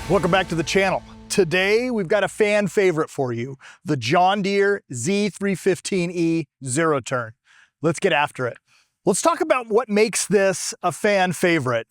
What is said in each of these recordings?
Welcome back to the channel. Today, we've got a fan favorite for you, the John Deere Z315E zero turn. Let's get after it. Let's talk about what makes this a fan favorite.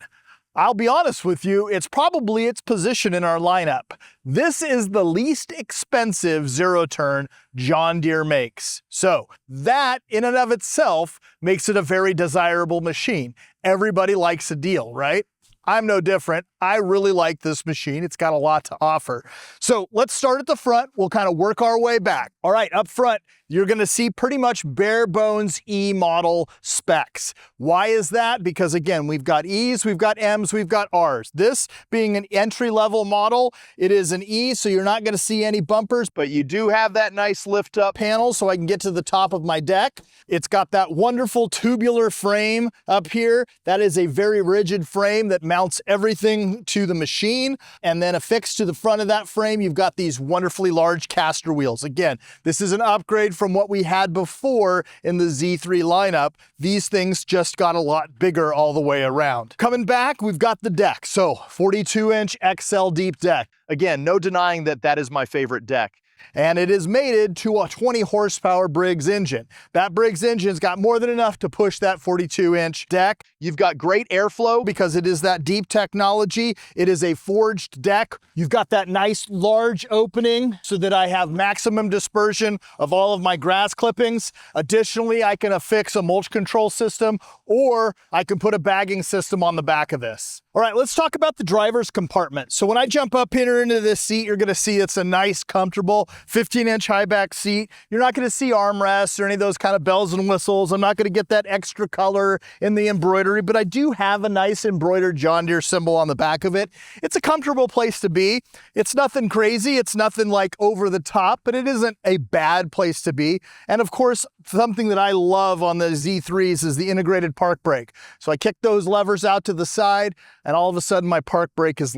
I'll be honest with you, it's probably its position in our lineup. This is the least expensive zero turn John Deere makes. So that in and of itself makes it a very desirable machine. Everybody likes a deal, right? I'm no different. I really like this machine. It's got a lot to offer. So let's start at the front. We'll kind of work our way back. All right, up front, you're gonna see pretty much bare bones E model specs. Why is that? Because again, we've got E's, we've got M's, we've got R's. This being an entry-level model, it is an E, so you're not gonna see any bumpers, but you do have that nice lift-up panel so I can get to the top of my deck. It's got that wonderful tubular frame up here. That is a very rigid frame that mounts everything to the machine. And then affixed to the front of that frame, you've got these wonderfully large caster wheels. Again, this is an upgrade from what we had before in the Z3 lineup. These things just got a lot bigger all the way around. Coming back, we've got the deck. So 42-inch Accel Deep deck. Again, no denying that that is my favorite deck. And it is mated to a 20 horsepower Briggs engine. That Briggs engine's got more than enough to push that 42-inch deck. You've got great airflow because it is that deep technology. It is a forged deck. You've got that nice large opening so that I have maximum dispersion of all of my grass clippings. Additionally, I can affix a mulch control system, or I can put a bagging system on the back of this. All right, let's talk about the driver's compartment. So when I jump up here into this seat, you're gonna see it's a nice, comfortable 15-inch high back seat. You're not gonna see armrests or any of those kind of bells and whistles. I'm not gonna get that extra color in the embroidery, but I do have a nice embroidered John Deere symbol on the back of it. It's a comfortable place to be. It's nothing crazy. It's nothing like over the top, but it isn't a bad place to be. And of course, something that I love on the Z3s is the integrated park brake. So I kick those levers out to the side, and all of a sudden my park brake is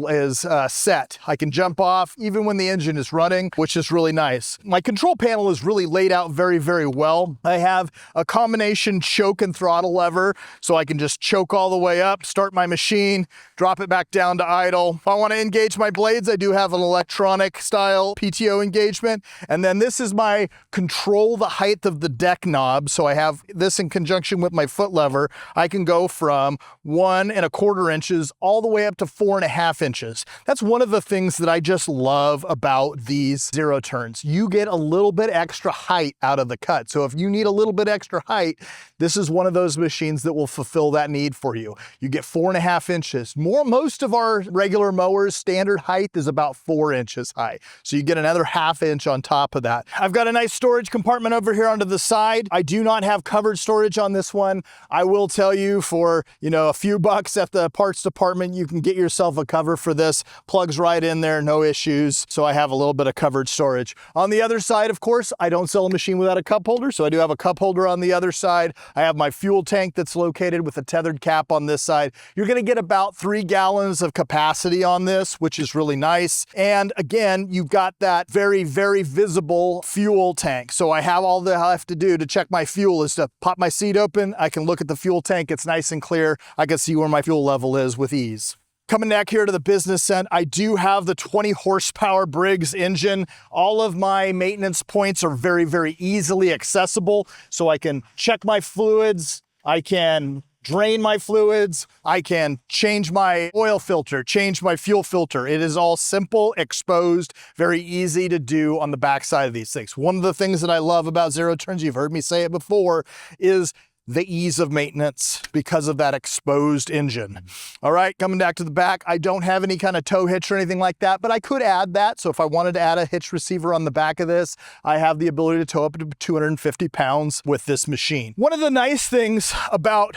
set. I can jump off even when the engine is running, which is really nice. My control panel is really laid out very, very well. I have a combination choke and throttle lever, so I can just choke all the way up, start my machine, drop it back down to idle. If I want to engage my blades, I do have an electronic style PTO engagement. And then this is my control the height of the deck knob. So I have this in conjunction with my foot lever. I can go from 1 1/4 inches all the way up to 4 1/2 inches. That's one of the things that I just love about these zero turns. You get a little bit extra height out of the cut. So if you need a little bit extra height, this is one of those machines that will fulfill that need for you. You get 4 1/2 inches. Most of our regular mowers, standard height is about 4 inches high. So you get another 1/2 inch on top of that. I've got a nice storage compartment over here onto the side. I do not have covered storage on this one. I will tell you, for a few bucks at the parts department, you can get yourself a cover for this. Plugs right in there, no issues. So I have a little bit of covered storage. On the other side, of course, I don't sell a machine without a cup holder, so I do have a cup holder on the other side. I have my fuel tank that's located with a tethered cap on this side. You're gonna get about 3 gallons of capacity on this, which is really nice. And again, you've got that very, very visible fuel tank. So I have all that I have to do to check my fuel is to pop my seat open. I can look at the fuel tank. It's nice and clear. I can see where my fuel level is with ease. Coming back here to the business end, I do have the 20 horsepower Briggs engine. All of my maintenance points are very, very easily accessible. So I can check my fluids. I can drain my fluids. I can change my oil filter, change my fuel filter. It is all simple, exposed, very easy to do on the backside of these things. One of the things that I love about zero turns, you've heard me say it before, is the ease of maintenance because of that exposed engine. All right, coming back to the back, I don't have any kind of tow hitch or anything like that, but I could add that. So if I wanted to add a hitch receiver on the back of this, I have the ability to tow up to 250 pounds with this machine. One of the nice things about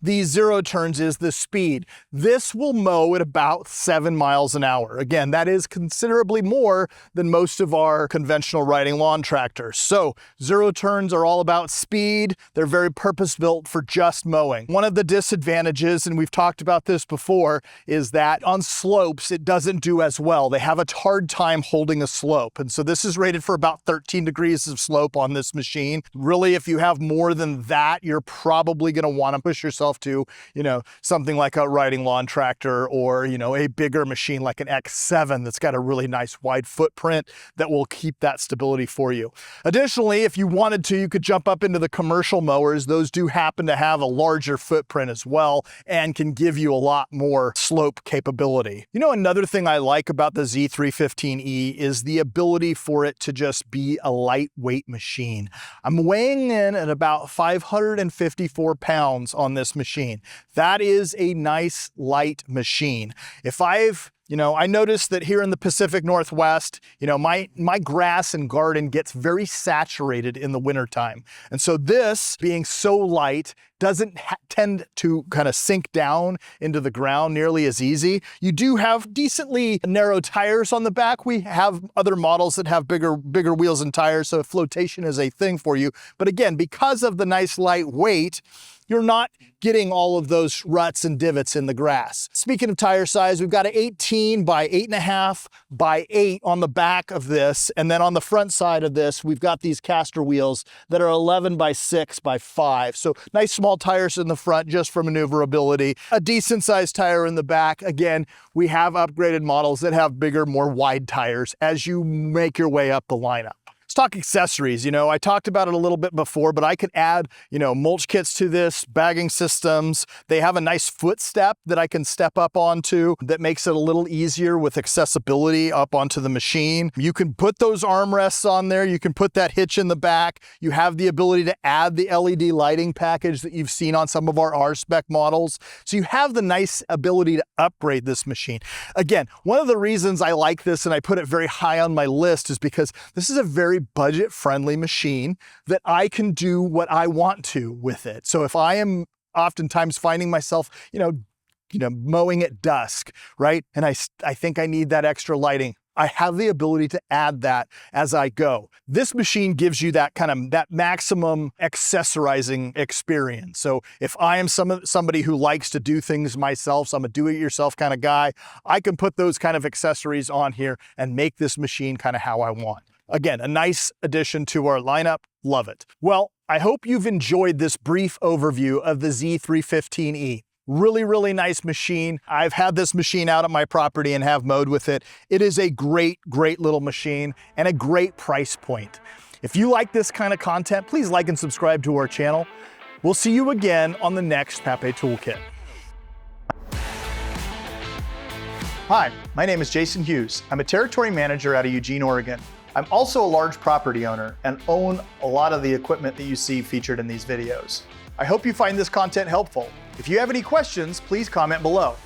these zero turns is the speed. This will mow at about 7 miles an hour. Again, that is considerably more than most of our conventional riding lawn tractors. So zero turns are all about speed. They're very purpose purpose-built for just mowing. One of the disadvantages, and we've talked about this before, is that on slopes, it doesn't do as well. They have a hard time holding a slope. And so this is rated for about 13 degrees of slope on this machine. Really, if you have more than that, you're probably gonna wanna push yourself to, something like a riding lawn tractor or, a bigger machine like an X7 that's got a really nice wide footprint that will keep that stability for you. Additionally, if you wanted to, you could jump up into the commercial mowers. Those do happen to have a larger footprint as well and can give you a lot more slope capability. Another thing I like about the Z315E is the ability for it to just be a lightweight machine. I'm weighing in at about 554 pounds on this machine. That is a nice light machine. I noticed that here in the Pacific Northwest, my grass and garden gets very saturated in the wintertime. And so this, being so light, doesn't tend to kind of sink down into the ground nearly as easy. You do have decently narrow tires on the back. We have other models that have bigger wheels and tires, so flotation is a thing for you. But again, because of the nice light weight, you're not getting all of those ruts and divots in the grass. Speaking of tire size, we've got an 18 by 8.5 by 8 on the back of this. And then on the front side of this, we've got these caster wheels that are 11 by 6 by 5. So nice small tires in the front just for maneuverability. A decent sized tire in the back. Again, we have upgraded models that have bigger, more wide tires as you make your way up the lineup. Let's talk accessories. I talked about it a little bit before, but I could add, mulch kits to this, bagging systems. They have a nice footstep that I can step up onto that makes it a little easier with accessibility up onto the machine. You can put those armrests on there. You can put that hitch in the back. You have the ability to add the LED lighting package that you've seen on some of our R-Spec models. So you have the nice ability to upgrade this machine. Again, one of the reasons I like this and I put it very high on my list is because this is a very budget-friendly machine that I can do what I want to with it. So if I am oftentimes finding myself, mowing at dusk, right? And I think I need that extra lighting, I have the ability to add that as I go. This machine gives you that maximum accessorizing experience. So if I am somebody who likes to do things myself, so I'm a do-it-yourself kind of guy, I can put those kind of accessories on here and make this machine kind of how I want. Again, a nice addition to our lineup. Love it. Well, I hope you've enjoyed this brief overview of the Z315E. Really, really nice machine. I've had this machine out at my property and have mowed with it. It is a great, great little machine and a great price point. If you like this kind of content, please like and subscribe to our channel. We'll see you again on the next Papé Toolkit. Hi, my name is Jason Hughes. I'm a territory manager out of Eugene, Oregon. I'm also a large property owner and own a lot of the equipment that you see featured in these videos. I hope you find this content helpful. If you have any questions, please comment below.